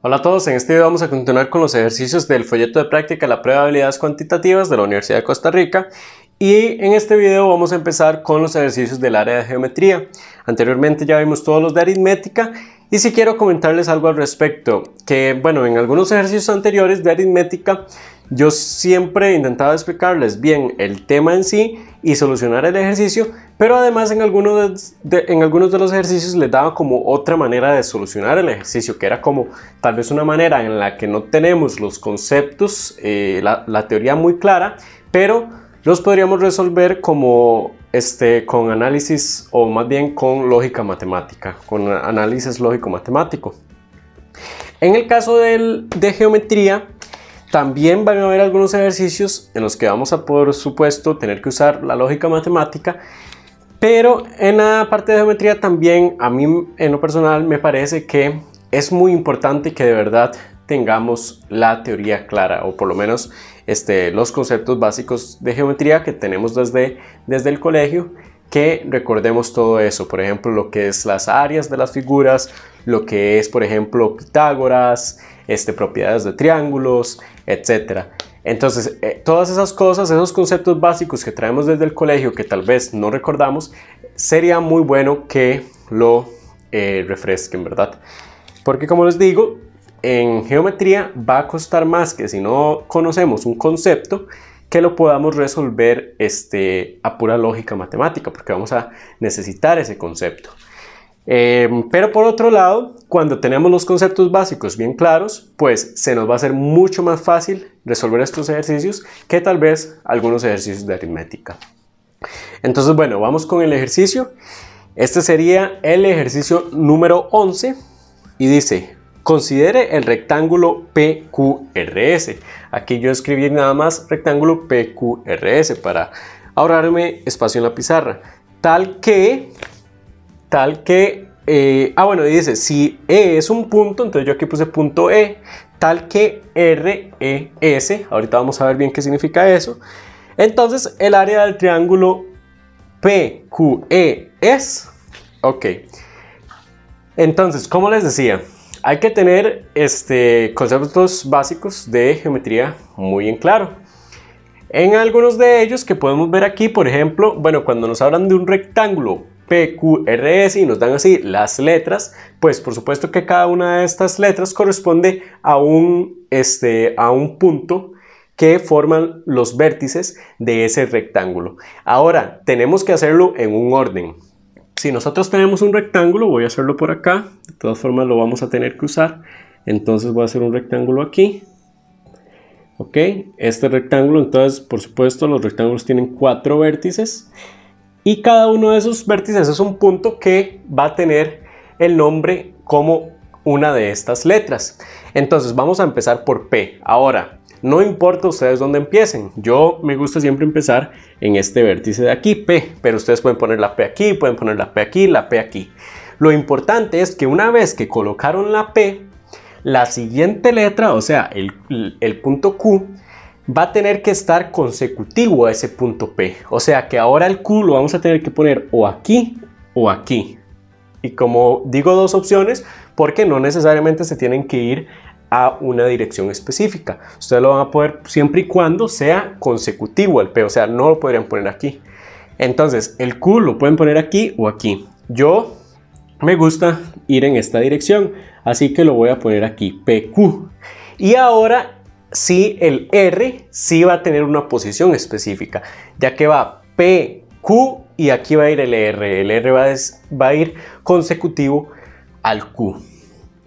Hola a todos, en este video vamos a continuar con los ejercicios del folleto de práctica de la prueba de habilidades cuantitativas de la Universidad de Costa Rica y en este video vamos a empezar con los ejercicios del área de geometría. Anteriormente ya vimos todos los de aritmética y sí quiero comentarles algo al respecto, que bueno, en algunos ejercicios anteriores de aritmética yo siempre intentaba explicarles bien el tema en sí y solucionar el ejercicio, pero además en algunos de los ejercicios les daba como otra manera de solucionar el ejercicio, que era como tal vez una manera en la que no tenemos los conceptos, la teoría muy clara, pero los podríamos resolver como con análisis, o más bien con lógica matemática, con análisis lógico-matemático. En el caso de geometría, también van a haber algunos ejercicios en los que vamos a, por supuesto, tener que usar la lógica matemática, pero en la parte de geometría también, a mí en lo personal me parece que es muy importante que de verdad tengamos la teoría clara, o por lo menos los conceptos básicos de geometría que tenemos desde el colegio, que recordemos todo eso, por ejemplo lo que es las áreas de las figuras, lo que es por ejemplo Pitágoras, propiedades de triángulos, etc. Entonces todas esas cosas, esos conceptos básicos que traemos desde el colegio que tal vez no recordamos, sería muy bueno que lo refresquen, ¿verdad? Porque como les digo, en geometría va a costar más que si no conocemos un concepto que lo podamos resolver a pura lógica matemática, porque vamos a necesitar ese concepto. Pero por otro lado, cuando tenemos los conceptos básicos bien claros, pues se nos va a hacer mucho más fácil resolver estos ejercicios que tal vez algunos ejercicios de aritmética. Entonces, bueno, vamos con el ejercicio. Este sería el ejercicio número 11 y dice: considere el rectángulo PQRS. Aquí yo escribí nada más rectángulo PQRS para ahorrarme espacio en la pizarra. Tal que, bueno, dice, si E es un punto, entonces yo aquí puse punto E, tal que RES, ahorita vamos a ver bien qué significa eso. Entonces el área del triángulo PQE es, ok. Entonces, como les decía, hay que tener conceptos básicos de geometría muy en claro. En algunos de ellos que podemos ver aquí, por ejemplo, bueno, cuando nos hablan de un rectángulo PQRS y nos dan así las letras, pues por supuesto que cada una de estas letras corresponde a un punto que forman los vértices de ese rectángulo. Ahora, tenemos que hacerlo en un orden. Si nosotros tenemos un rectángulo, voy a hacerlo por acá, de todas formas lo vamos a tener que usar, entonces voy a hacer un rectángulo aquí. Ok, este rectángulo, entonces por supuesto los rectángulos tienen 4 vértices y cada uno de esos vértices es un punto que va a tener el nombre como una de estas letras. Entonces vamos a empezar por P. Ahora, no importa ustedes dónde empiecen, yo me gusta siempre empezar en este vértice de aquí, P, pero ustedes pueden poner la P aquí, pueden poner la P aquí, la P aquí. Lo importante es que una vez que colocaron la P, la siguiente letra, o sea, el punto Q, va a tener que estar consecutivo a ese punto P. O sea que ahora el Q lo vamos a tener que poner o aquí o aquí. Y como digo, dos opciones, porque no necesariamente se tienen que ir a una dirección específica. Ustedes lo van a poder siempre y cuando sea consecutivo al P, o sea, no lo podrían poner aquí. Entonces, el Q lo pueden poner aquí o aquí. Yo me gusta ir en esta dirección, así que lo voy a poner aquí, PQ. Y ahora sí, el R sí va a tener una posición específica, ya que va PQ y aquí va a ir el R. El R va a ir consecutivo al Q.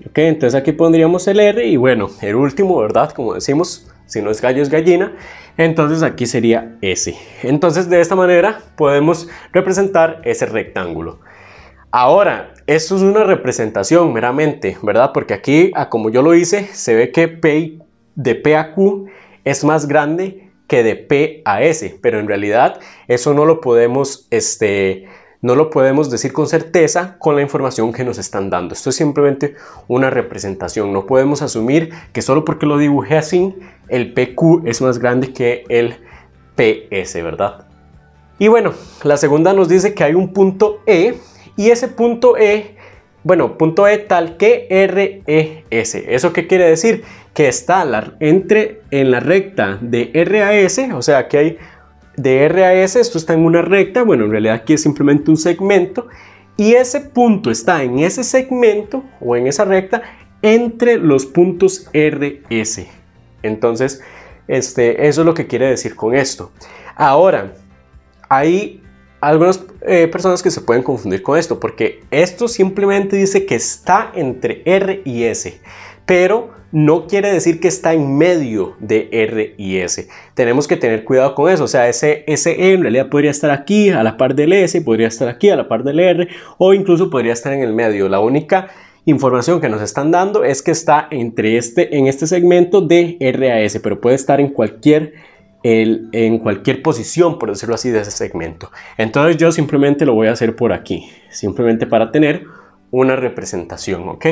Ok, entonces aquí pondríamos el R y bueno, el último, ¿verdad? Como decimos, si no es gallo es gallina, entonces aquí sería S. Entonces de esta manera podemos representar ese rectángulo. Ahora, esto es una representación meramente, ¿verdad? Porque aquí, como yo lo hice, se ve que de P a Q es más grande que de P a S, pero en realidad eso no lo podemos decir con certeza con la información que nos están dando. Esto es simplemente una representación. No podemos asumir que solo porque lo dibujé así, el PQ es más grande que el PS, ¿verdad? Y bueno, la segunda nos dice que hay un punto E y ese punto E bueno, punto E tal que RES. ¿Eso qué quiere decir? Que está en la recta de R a S, o sea que hay de R a S, esto está en una recta, bueno, en realidad aquí es simplemente un segmento, y ese punto está en ese segmento o en esa recta entre los puntos RS. Entonces, eso es lo que quiere decir con esto. Ahora, hay algunas personas que se pueden confundir con esto, porque esto simplemente dice que está entre R y S, pero no quiere decir que está en medio de R y S. Tenemos que tener cuidado con eso. O sea, ese E en realidad podría estar aquí a la par del S, podría estar aquí a la par del R, o incluso podría estar en el medio. La única información que nos están dando es que está en este segmento de R a S, pero puede estar en cualquier posición, por decirlo así, de ese segmento. Entonces yo simplemente lo voy a hacer por aquí, simplemente para tener una representación, ¿ok?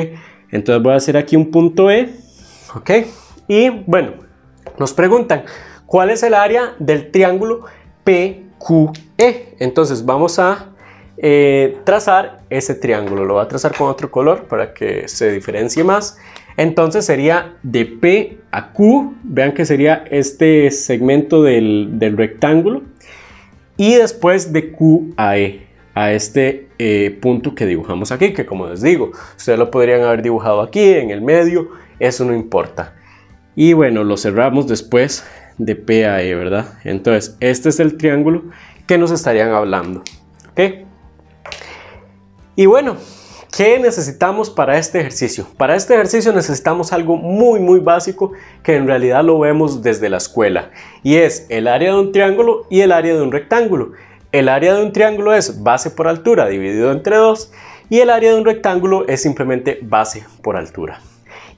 Entonces voy a hacer aquí un punto E, ¿ok? Y bueno, nos preguntan, ¿cuál es el área del triángulo PQE? Entonces vamos a trazar ese triángulo. Lo voy a trazar con otro color para que se diferencie más. Entonces sería de P a Q, vean que sería este segmento del rectángulo, y después de Q a E, a este punto que dibujamos aquí, que como les digo, ustedes lo podrían haber dibujado aquí, en el medio, eso no importa. Y bueno, lo cerramos después de P a E, ¿verdad? Entonces, este es el triángulo que nos estarían hablando, ¿ok? Y bueno, ¿qué necesitamos para este ejercicio? Para este ejercicio necesitamos algo muy básico que en realidad lo vemos desde la escuela, y es el área de un triángulo y el área de un rectángulo. El área de un triángulo es base por altura dividido entre 2 y el área de un rectángulo es simplemente base por altura.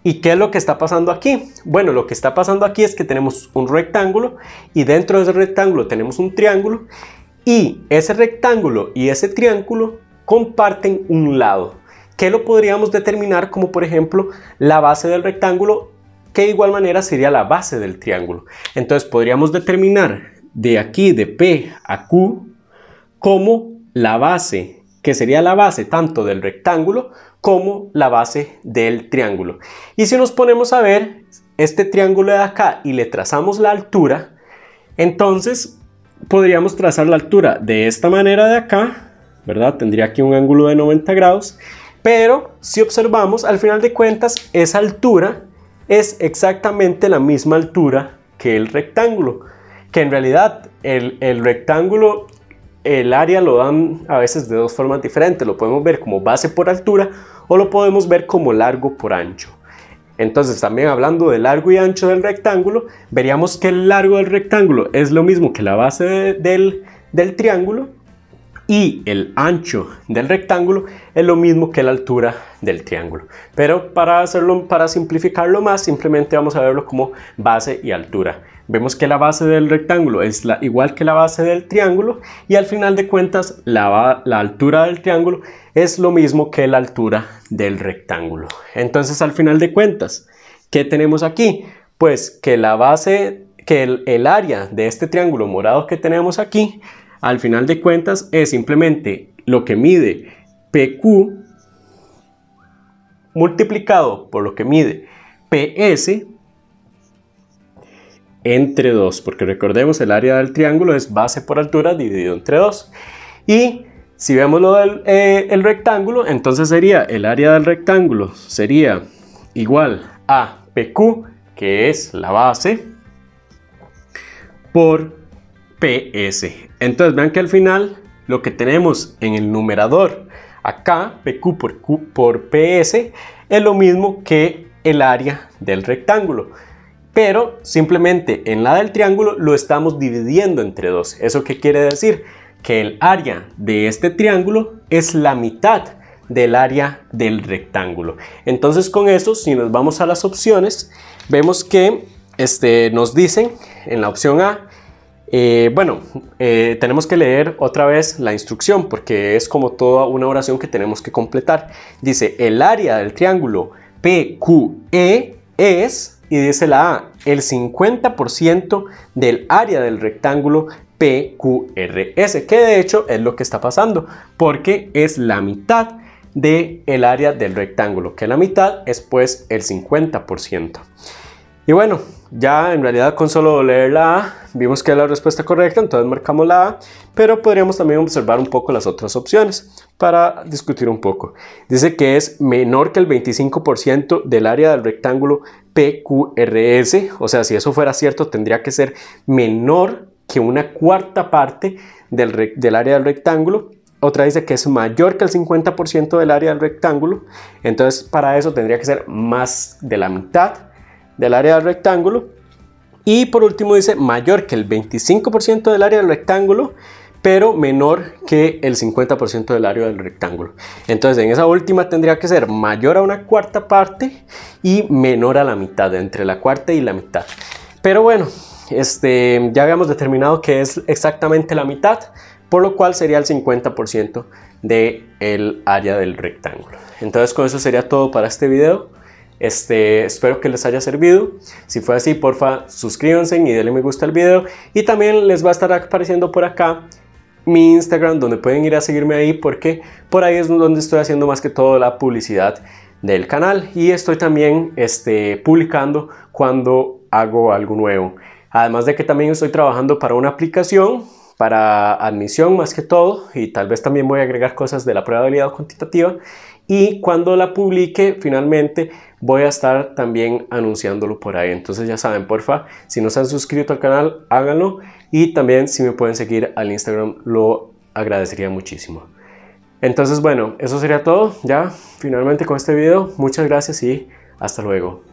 ¿Y qué es lo que está pasando aquí? Bueno, lo que está pasando aquí es que tenemos un rectángulo y dentro de ese rectángulo tenemos un triángulo, y ese rectángulo y ese triángulo comparten un lado, que lo podríamos determinar como por ejemplo la base del rectángulo, que de igual manera sería la base del triángulo. Entonces podríamos determinar de aquí de P a Q como la base, que sería la base tanto del rectángulo como la base del triángulo. Y si nos ponemos a ver este triángulo de acá y le trazamos la altura, entonces podríamos trazar la altura de esta manera de acá, ¿verdad? Tendría aquí un ángulo de 90 grados, pero si observamos, al final de cuentas, esa altura es exactamente la misma altura que el rectángulo, que en realidad el rectángulo, el área lo dan a veces de dos formas diferentes. Lo podemos ver como base por altura o lo podemos ver como largo por ancho. Entonces, también hablando de largo y ancho del rectángulo, veríamos que el largo del rectángulo es lo mismo que la base del triángulo, y el ancho del rectángulo es lo mismo que la altura del triángulo. Pero para simplificarlo más, simplemente vamos a verlo como base y altura. Vemos que la base del rectángulo es igual que la base del triángulo, y al final de cuentas la altura del triángulo es lo mismo que la altura del rectángulo. Entonces, al final de cuentas, ¿qué tenemos aquí? Pues que la base, que el área de este triángulo morado que tenemos aquí, al final de cuentas es simplemente lo que mide PQ multiplicado por lo que mide PS entre 2, porque recordemos, el área del triángulo es base por altura dividido entre 2. Y si vemos lo del el rectángulo, entonces sería el área del rectángulo sería igual a PQ, que es la base, por PS. Entonces vean que al final lo que tenemos en el numerador acá, PQ por PS, es lo mismo que el área del rectángulo, pero simplemente en la del triángulo lo estamos dividiendo entre 2. ¿Eso qué quiere decir? Que el área de este triángulo es la mitad del área del rectángulo. Entonces, con eso, si nos vamos a las opciones, vemos que nos dicen en la opción A, tenemos que leer otra vez la instrucción porque es como toda una oración que tenemos que completar. Dice, el área del triángulo PQE es, y dice la A, el 50% del área del rectángulo PQRS, que de hecho es lo que está pasando, porque es la mitad del área del rectángulo, que la mitad es pues el 50%. Y bueno, ya en realidad con solo leer la A vimos que es la respuesta correcta, entonces marcamos la A, pero podríamos también observar un poco las otras opciones para discutir un poco. Dice que es menor que el 25% del área del rectángulo PQRS, o sea, si eso fuera cierto tendría que ser menor que una cuarta parte del área del rectángulo. Otra dice que es mayor que el 50% del área del rectángulo, entonces para eso tendría que ser más de la mitad del área del rectángulo. Y por último dice mayor que el 25% del área del rectángulo, pero menor que el 50% del área del rectángulo. Entonces en esa última tendría que ser mayor a una cuarta parte y menor a la mitad, entre la cuarta y la mitad. Pero bueno, ya habíamos determinado que es exactamente la mitad, por lo cual sería el 50% del área del rectángulo. Entonces con eso sería todo para este video. Espero que les haya servido. Si fue así, porfa, suscríbanse y denle me gusta al video. Y también les va a estar apareciendo por acá mi Instagram, donde pueden ir a seguirme ahí, porque por ahí es donde estoy haciendo más que todo la publicidad del canal. Y estoy también publicando cuando hago algo nuevo. Además de que también estoy trabajando para una aplicación para admisión más que todo, y tal vez también voy a agregar cosas de la prueba de habilidad cuantitativa, y cuando la publique finalmente voy a estar también anunciándolo por ahí. Entonces ya saben, porfa, si no se han suscrito al canal, háganlo, y también si me pueden seguir al Instagram lo agradecería muchísimo. Entonces bueno, eso sería todo ya finalmente con este video. Muchas gracias y hasta luego.